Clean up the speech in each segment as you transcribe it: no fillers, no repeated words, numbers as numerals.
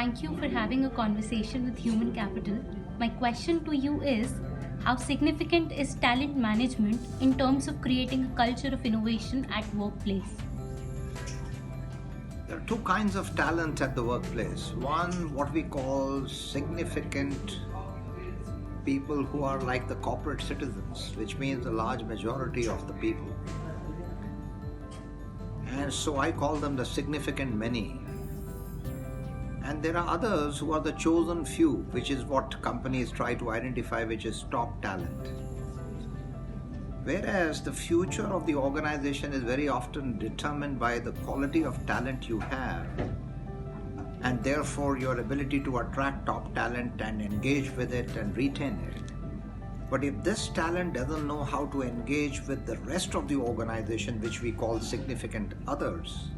thank you for having a conversation with Human Capital. My question to you is, how significant is talent management in terms of creating a culture of innovation at workplace? There are two kinds of talent at the workplace. One, what we call significant people who are like the corporate citizens, which means the large majority of the people. And so I call them the significant many. And there are others who are the chosen few, which is what companies try to identify, which is top talent. Whereas the future of the organization is very often determined by the quality of talent you have, and therefore your ability to attract top talent and engage with it and retain it. But if this talent doesn't know how to engage with the rest of the organization, which we call significant others,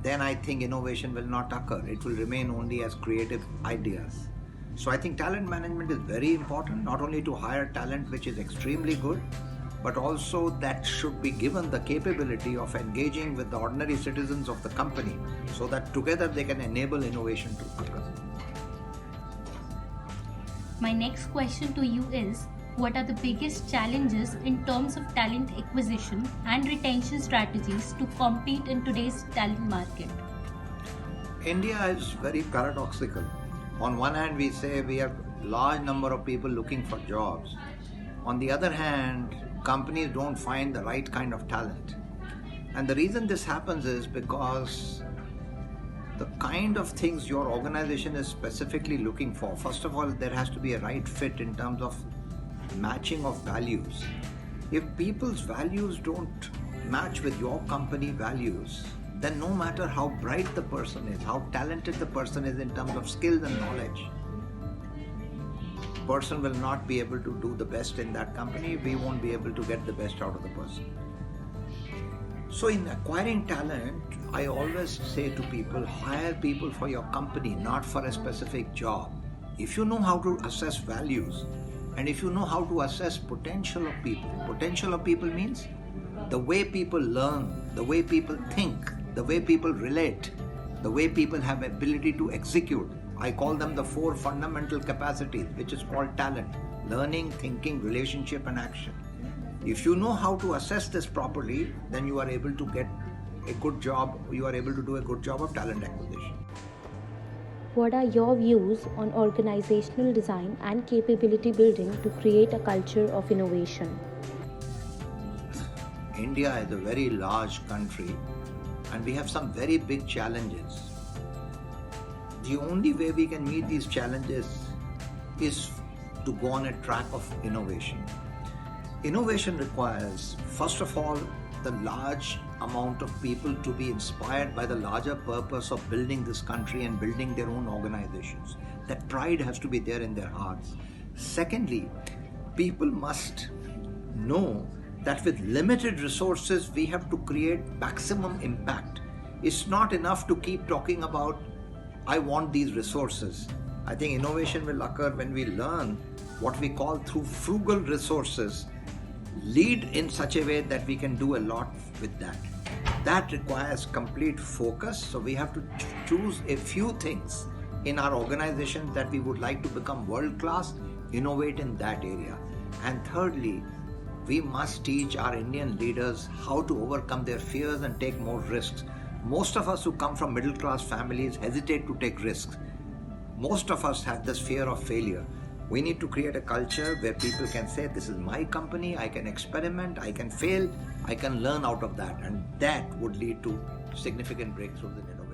then I think innovation will not occur. It will remain only as creative ideas. So I think talent management is very important, not only to hire talent which is extremely good, but also that should be given the capability of engaging with the ordinary citizens of the company so that together they can enable innovation to occur. My next question to you is, what are the biggest challenges in terms of talent acquisition and retention strategies to compete in today's talent market? India is very paradoxical. On one hand, we say we have a large number of people looking for jobs. On the other hand, companies don't find the right kind of talent. And the reason this happens is because the kind of things your organization is specifically looking for, first of all, there has to be a right fit in terms of matching of values. If people's values don't match with your company values, then no matter how bright the person is, how talented the person is in terms of skills and knowledge, person will not be able to do the best in that company. We won't be able to get the best out of the person. So in acquiring talent, I always say to people, hire people for your company, not for a specific job. If you know how to assess values, and if you know how to assess potential of people means the way people learn, the way people think, the way people relate, the way people have ability to execute. I call them the four fundamental capacities, which is called talent: learning, thinking, relationship, and action. If you know how to assess this properly, then you are able to get a good job, you are able to do a good job of talent acquisition. What are your views on organizational design and capability building to create a culture of innovation? India is a very large country and we have some very big challenges. The only way we can meet these challenges is to go on a track of innovation. Innovation requires, first of all, the large amount of people to be inspired by the larger purpose of building this country and building their own organizations. That pride has to be there in their hearts. Secondly, people must know that with limited resources, we have to create maximum impact. It's not enough to keep talking about, I want these resources. I think innovation will occur when we learn what we call through frugal resources, lead in such a way that we can do a lot with that. That requires complete focus. So we have to choose a few things in our organization that we would like to become world-class, innovate in that area. And thirdly, we must teach our Indian leaders how to overcome their fears and take more risks. Most of us who come from middle-class families hesitate to take risks. Most of us have this fear of failure. We need to create a culture where people can say, this is my company, I can experiment, I can fail, I can learn out of that. And that would lead to significant breakthroughs in innovation.